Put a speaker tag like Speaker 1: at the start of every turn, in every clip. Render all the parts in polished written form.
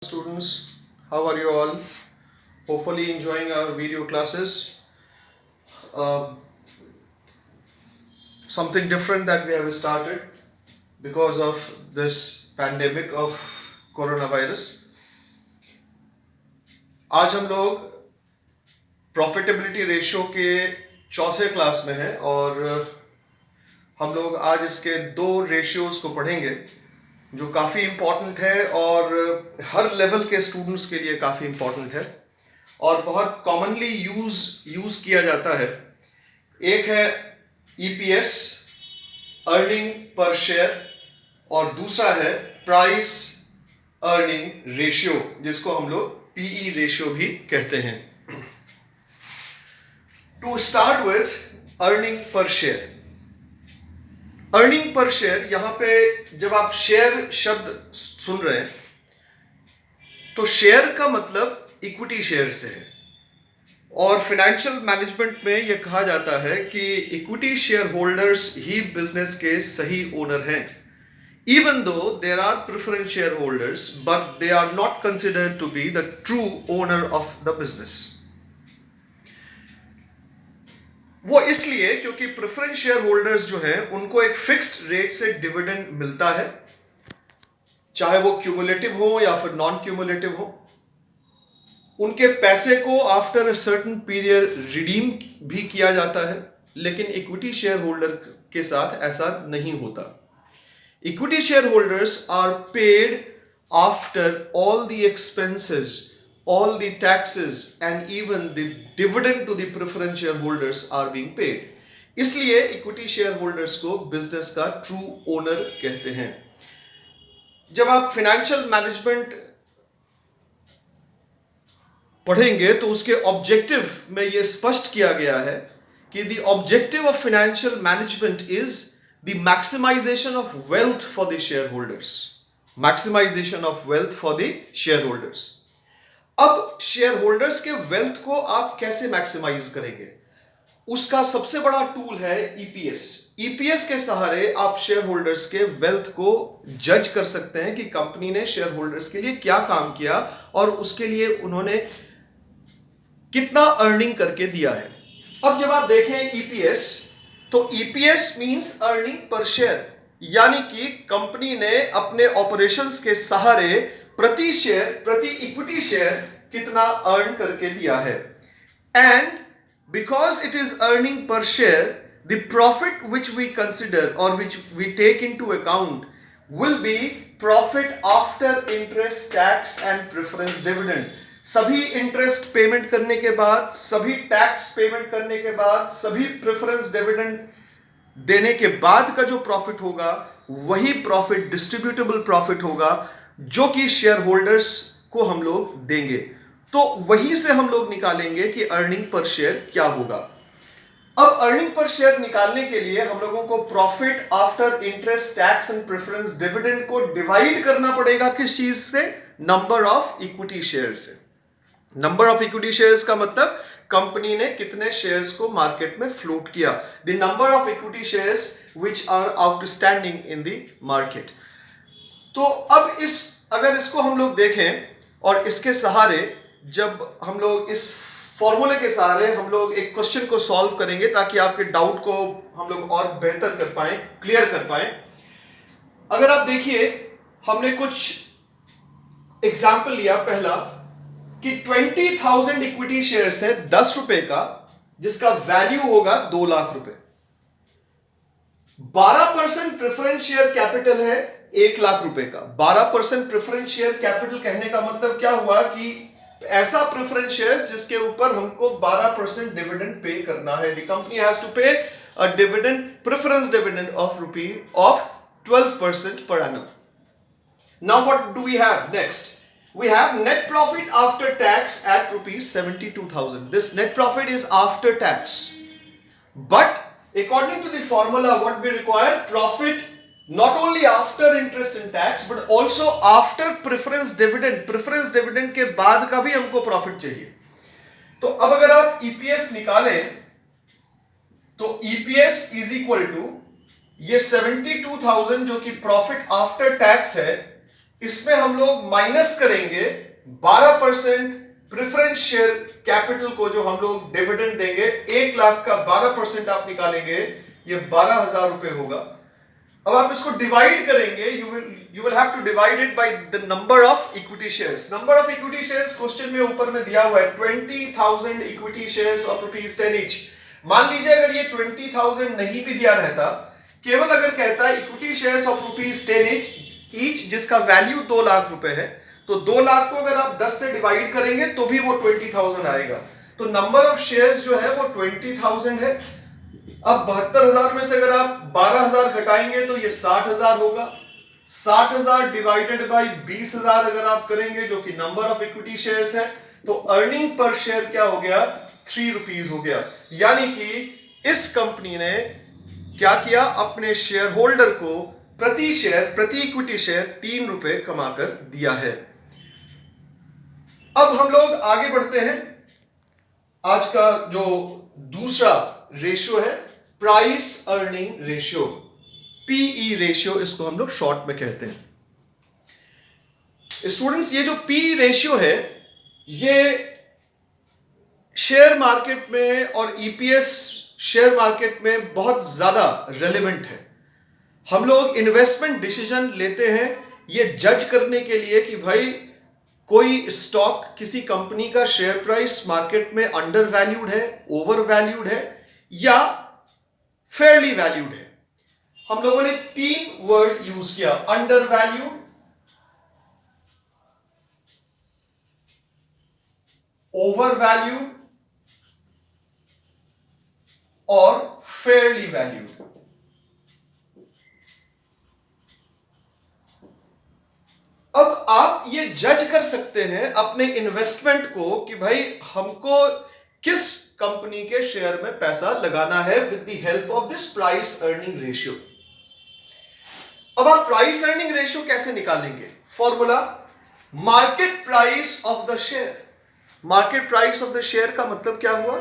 Speaker 1: Students, how are you all? Hopefully enjoying our video classes. Uh, Something different that we have started because of this pandemic of coronavirus. आज हम लोग profitability ratio के चौथे class में हैं और हम लोग आज इसके दो रेशियोज को पढ़ेंगे जो काफ़ी इम्पॉर्टेंट है और हर लेवल के स्टूडेंट्स के लिए काफ़ी इम्पॉर्टेंट है और बहुत कॉमनली यूज़ किया जाता है। एक है ईपीएस, अर्निंग पर शेयर, और दूसरा है प्राइस अर्निंग रेशियो, जिसको हम लोग पीई रेशियो भी कहते हैं। To start with earning per share. Earning per share, यहां पे जब आप शेयर शब्द सुन रहे हैं तो शेयर का मतलब इक्विटी शेयर से है और फाइनेंशियल मैनेजमेंट में यह कहा जाता है कि इक्विटी शेयर होल्डर्स ही बिजनेस के सही ओनर हैं। Even though there are preference share holders, but they are not considered to be the true owner of the business. वो इसलिए क्योंकि प्रेफरेंस शेयर होल्डर्स जो हैं उनको एक फिक्स्ड रेट से डिविडेंड मिलता है, चाहे वो क्यूमुलेटिव हो या फिर नॉन क्यूमुलेटिव हो। उनके पैसे को after a certain period redeem भी किया जाता है, लेकिन इक्विटी शेयर होल्डर के साथ ऐसा नहीं होता। Equity share holders are paid after all the expenses, all the taxes and even the dividend to the preference shareholders are being paid. इसलिए इक्विटी शेयर होल्डर्स को बिजनेस का ट्रू ओनर कहते हैं। जब आप फाइनेंशियल मैनेजमेंट पढ़ेंगे तो उसके ऑब्जेक्टिव में यह स्पष्ट किया गया है कि the objective of financial management is the maximisation of wealth for the share holders. Maximisation of wealth for the share holders. अब शेयर होल्डर्स के वेल्थ को आप कैसे मैक्सिमाइज करेंगे, उसका सबसे बड़ा टूल है ईपीएस। ईपीएस के सहारे आप शेयर होल्डर्स के वेल्थ को जज कर सकते हैं कि कंपनी ने शेयर होल्डर्स के लिए क्या काम किया और उसके लिए उन्होंने कितना अर्निंग करके दिया है। अब जब आप देखें ईपीएस, तो EPS means earning per share, यानी कि कंपनी ने अपने ऑपरेशंस के सहारे प्रति शेयर, प्रति इक्विटी शेयर कितना अर्न करके दिया है। And because it is earning per share, the profit which we consider और which we take into account will be profit after interest, tax and preference dividend. सभी इंटरेस्ट पेमेंट करने के बाद, सभी टैक्स पेमेंट करने के बाद, सभी प्रेफरेंस डिविडेंड देने के बाद का जो प्रॉफिट होगा वही प्रॉफिट डिस्ट्रीब्यूटेबल प्रॉफिट होगा जो कि शेयर होल्डर्स को हम लोग देंगे। तो वहीं से हम लोग निकालेंगे कि अर्निंग पर शेयर क्या होगा। अब अर्निंग पर शेयर निकालने के लिए हम लोगों को profit after interest, tax and preference dividend को डिवाइड करना पड़ेगा किस चीज से? नंबर ऑफ इक्विटी शेयर से। नंबर ऑफ इक्विटी शेयर्स का मतलब कंपनी ने कितने शेयर्स को मार्केट में फ्लोट किया, the number of equity shares which are outstanding in the market. तो अब अगर इसको हम लोग देखें और इसके सहारे जब हम लोग इस फॉर्मूले के सहारे हम लोग एक क्वेश्चन को सॉल्व करेंगे ताकि आपके डाउट को हम लोग और बेहतर कर पाए, क्लियर कर पाए। अगर आप देखिए, हमने कुछ एग्जाम्पल लिया। पहला कि 20,000 इक्विटी शेयर्स है 10 रुपए का, जिसका वैल्यू होगा 2 लाख रुपए। 12% प्रेफरेंस शेयर कैपिटल है 1 लाख रुपए का। 12% प्रेफरेंस शेयर कैपिटल कहने का मतलब क्या हुआ कि ऐसा प्रेफरेंस शेयर्स जिसके ऊपर हमको 12% डिविडेंड पे करना है। द कंपनी हैज टू पे a dividend, preference dividend of 12% per annum. Now what do we have next? We have net profit after tax at rupees 72,000. This net profit is after tax. But according to the formula, what we require? Profit not only after interest and tax but also after preference dividend. Preference dividend के बाद का भी हमको profit चाहिए। तो अब अगर आप ईपीएस निकालें तो ईपीएस इज इक्वल टू ये 72,000 जो कि प्रॉफिट आफ्टर टैक्स है, इसमें हम लोग माइनस करेंगे 12% प्रेफरेंस शेयर कैपिटल को, जो हम लोग डिविडेंड देंगे 1 लाख का 12% आप निकालेंगे, ये 12,000 रुपए होगा। अब आप इसको डिवाइड करेंगे, you will have to divide it by the number of equity shares. Number of equity shares question में ऊपर में दिया हुआ है 20,000 इक्विटी शेयर्स ऑफ ₹10 ईच। मान लीजिए अगर ये 20,000 नहीं भी दिया रहता, केवल अगर कहता है इक्विटी शेयर्स ऑफ ₹10 ईच, जिसका वैल्यू 2 लाख रुपए है, तो 2 लाख को अगर आप 10 से डिवाइड करेंगे तो भी वो 20,000 आएगा। तो नंबर ऑफ शेयर्स जो है वो 20,000 है। अब 72,000 में से अगर आप 12,000 घटाएंगे तो ये 60,000 होगा। 60,000 डिवाइडेड बाई 20,000 अगर आप करेंगे, जो कि नंबर ऑफ इक्विटी शेयर्स है, तो अर्निंग पर शेयर क्या हो गया? ₹3 हो गया। यानी कि इस कंपनी ने क्या किया? अपने शेयर होल्डर को प्रति शेयर, प्रति इक्विटी शेयर ₹3 कमाकर दिया है। अब हम लोग आगे बढ़ते हैं। आज का जो दूसरा रेशियो है price earning ratio, PE ratio, इसको हम लोग शॉर्ट में कहते हैं। स्टूडेंट्स, ये जो पीई रेशियो है ये शेयर मार्केट में और ईपीएस शेयर मार्केट में बहुत ज्यादा रेलेवेंट है। हम लोग इन्वेस्टमेंट डिसीजन लेते हैं ये जज करने के लिए कि भाई कोई स्टॉक, किसी कंपनी का शेयर प्राइस मार्केट में अंडर वैल्यूड है, ओवर वैल्यूड है या फेयरली वैल्यूड है। हम लोगों ने 3 वर्ड यूज किया, अंडर वैल्यूड, ओवर वैल्यूड और फेयरली वैल्यूड। अब आप ये जज कर सकते हैं अपने इन्वेस्टमेंट को कि भाई हमको किस कंपनी के शेयर में पैसा लगाना है with the help of this price earning ratio. अब आप प्राइस अर्निंग रेशियो कैसे निकालेंगे? Formula, market price of the share. Market price of the share का मतलब क्या हुआ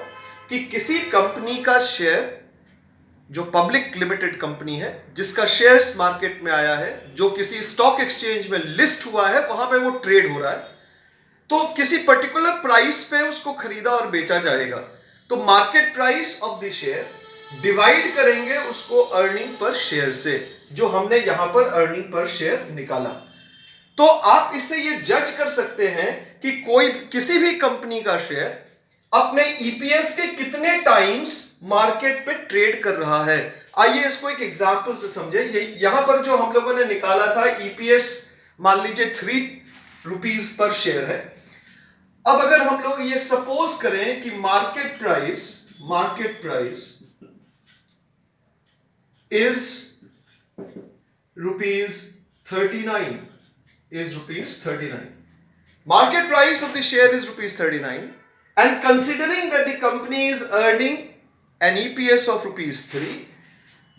Speaker 1: कि किसी कंपनी का शेयर, जो पब्लिक लिमिटेड कंपनी है, जिसका शेयर्स मार्केट में आया है, जो किसी स्टॉक एक्सचेंज में लिस्ट हुआ है, वहां पे वो ट्रेड हो रहा है, तो किसी पर्टिकुलर प्राइस पे उसको खरीदा और बेचा जाएगा। तो market price of the share divide करेंगे उसको अर्निंग पर शेयर से, जो हमने यहां पर अर्निंग पर शेयर निकाला। तो आप इससे ये जज कर सकते हैं कि कोई किसी भी कंपनी का शेयर अपने ईपीएस के कितने टाइम्स मार्केट पे ट्रेड कर रहा है। आइए इसको एक एग्जांपल से समझे। यहां पर जो हम लोगों ने निकाला था ईपीएस, मान लीजिए ₹3 पर शेयर है। अब अगर हम लोग ये सपोज करें कि market price is ₹39, market price of the share is ₹39, and considering that the company is earning an EPS of ₹3,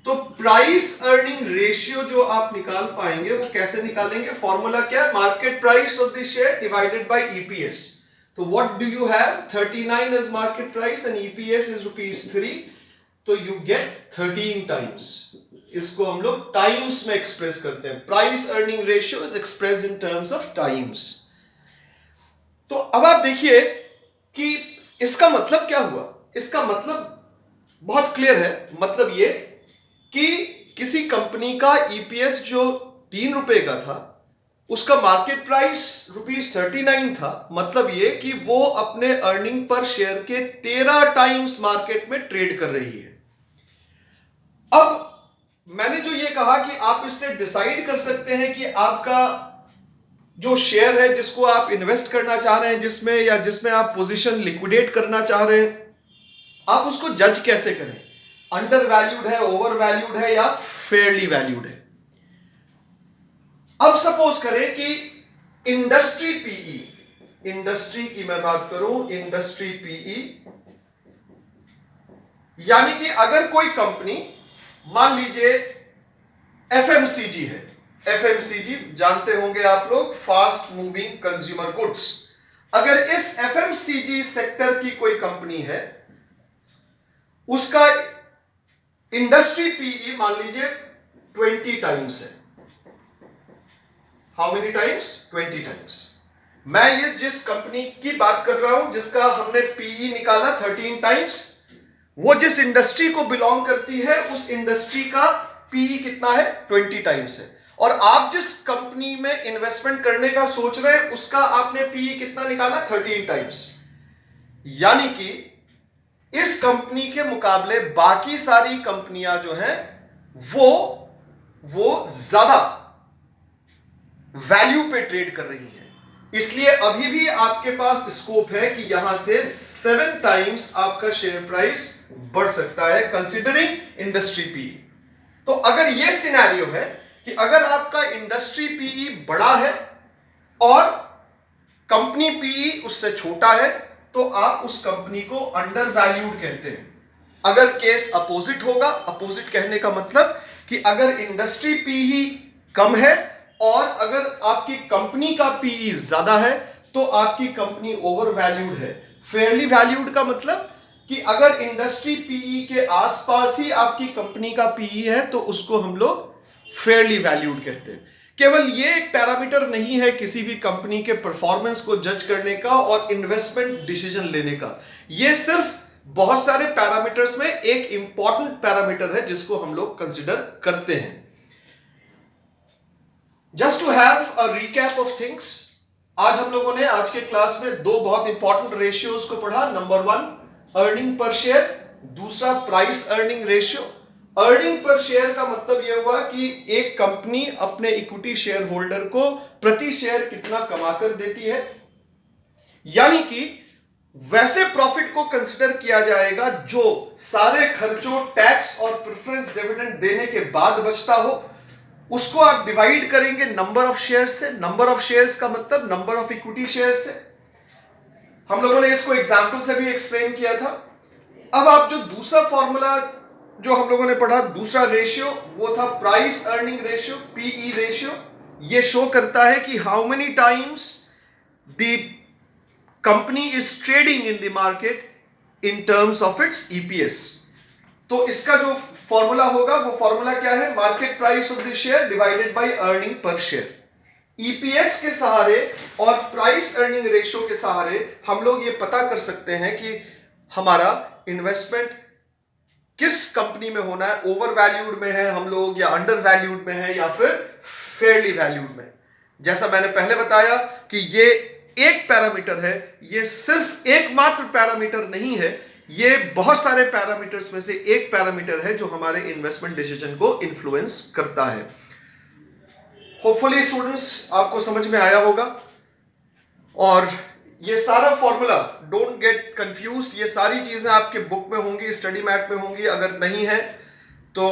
Speaker 1: तो प्राइस अर्निंग रेशियो जो आप निकाल पाएंगे वो कैसे निकालेंगे? फॉर्मूला क्या है? Market price of the share divided by EPS. तो what do you have? 39 is market price and EPS is ₹3, तो यू गेट 13 टाइम्स। इसको हम लोग टाइम्स में एक्सप्रेस करते हैं। Price earning ratio is expressed in terms of times. तो अब आप देखिए कि इसका मतलब क्या हुआ। इसका मतलब बहुत क्लियर है। मतलब ये कि किसी कंपनी का ईपीएस जो ₹3 का था, उसका मार्केट प्राइस ₹39 था। मतलब ये कि वो अपने अर्निंग पर शेयर के 13 टाइम्स मार्केट में ट्रेड कर रही है। अब मैंने जो ये कहा कि आप इससे डिसाइड कर सकते हैं कि आपका जो शेयर है जिसको आप इन्वेस्ट करना चाह रहे हैं, जिसमें आप पोजीशन लिक्विडेट करना चाह रहे हैं, आप उसको जज कैसे करें? अंडर वैल्यूड है, ओवर वैल्यूड है या फेयरली वैल्यूड है? अब सपोज करें कि इंडस्ट्री पीई, इंडस्ट्री की मैं बात करूं, इंडस्ट्री पीई, यानी कि अगर कोई कंपनी, मान लीजिए एफएमसीजी है। एफएमसीजी जानते होंगे आप लोग, फास्ट मूविंग कंज्यूमर गुड्स। अगर इस एफएमसीजी सेक्टर की कोई कंपनी है, उसका इंडस्ट्री पीई मान लीजिए 20 टाइम्स है। How many times? 20 टाइम्स। मैं ये जिस कंपनी की बात कर रहा हूं जिसका हमने पीई निकाला 13 टाइम्स, वो जिस इंडस्ट्री को बिलोंग करती है उस इंडस्ट्री का पीई कितना है? 20 टाइम्स है। और आप जिस कंपनी में इन्वेस्टमेंट करने का सोच रहे हैं उसका आपने पीई कितना निकाला? 13 टाइम्स। यानी कि इस कंपनी के मुकाबले बाकी सारी कंपनियां जो हैं वो ज्यादा वैल्यू पे ट्रेड कर रही हैं। इसलिए अभी भी आपके पास स्कोप है कि यहां से 7 टाइम्स आपका शेयर प्राइस बढ़ सकता है कंसीडरिंग इंडस्ट्री पीई। तो अगर यह सिनेरियो है कि अगर आपका इंडस्ट्री पीई बड़ा है और कंपनी पीई उससे छोटा है तो आप उस कंपनी को अंडर वैल्यूड कहते हैं। अगर केस अपोजिट होगा, अपोजिट कहने का मतलब कि अगर इंडस्ट्री पीई कम है और अगर आपकी कंपनी का पीई ज्यादा है तो आपकी कंपनी ओवर वैल्यूड है। फेयरली वैल्यूड का मतलब कि अगर इंडस्ट्री पीई के आसपास ही आपकी कंपनी का पीई है तो उसको हम लोग फेयरली वैल्यूड कहते हैं। केवल ये एक पैरामीटर नहीं है किसी भी कंपनी के परफॉर्मेंस को जज करने का और इन्वेस्टमेंट डिसीजन लेने का। ये सिर्फ बहुत सारे पैरामीटर्स में एक इंपॉर्टेंट पैरामीटर है जिसको हम लोग कंसिडर करते हैं। Just to have a recap of things, आज हम लोगों ने आज के क्लास में दो बहुत इंपॉर्टेंट रेशियोज को पढ़ा। नंबर 1 अर्निंग पर शेयर, दूसरा price earning ratio. Earning per share का मतलब यह हुआ कि एक कंपनी अपने इक्विटी शेयर होल्डर को प्रति शेयर कितना कमाकर देती है, यानी कि वैसे प्रॉफिट को कंसिडर किया जाएगा जो सारे खर्चों, टैक्स और प्रेफरेंस डिविडेंड देने के बाद बचता हो। उसको आप डिवाइड करेंगे नंबर ऑफ शेयर्स से। नंबर ऑफ शेयर्स का मतलब नंबर ऑफ इक्विटी शेयर्स से। हम लोगों ने इसको एग्जांपल से भी एक्सप्लेन किया था। अब आप जो दूसरा फॉर्मूला जो हम लोगों ने पढ़ा, दूसरा रेशियो, वो था price earning ratio, PE ratio. ये शो करता है कि how many times the company is trading in the market in terms of its EPS. तो इसका जो फॉर्मूला होगा वो फॉर्मूला क्या है? Market price of the share divided by earning per share. EPS के सहारे और प्राइस अर्निंग रेशियो के सहारे हम लोग ये पता कर सकते हैं कि हमारा इन्वेस्टमेंट किस कंपनी में होना है, ओवर वैल्यूड में है हम लोग या अंडर वैल्यूड में है या फिर फेयरली वैल्यूड में। जैसा मैंने पहले बताया कि ये एक पैरामीटर है, ये सिर्फ एकमात्र पैरामीटर नहीं है, ये बहुत सारे पैरामीटर्स में से एक पैरामीटर है जो हमारे इन्वेस्टमेंट डिसीजन को इन्फ्लुएंस करता है। होपफुली स्टूडेंट्स आपको समझ में आया होगा। और ये सारा फॉर्मूला, डोंट गेट कंफ्यूज्ड, ये सारी चीजें आपके बुक में होंगी, स्टडी मैट में होंगी। अगर नहीं है तो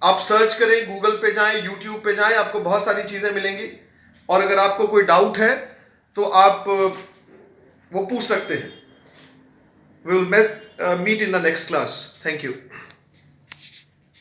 Speaker 1: आप सर्च करें, गूगल पे जाएं, यूट्यूब पे जाएं, आपको बहुत सारी चीजें मिलेंगी। और अगर आपको कोई डाउट है तो आप वो पूछ सकते हैं। We will meet in the next class. Thank you.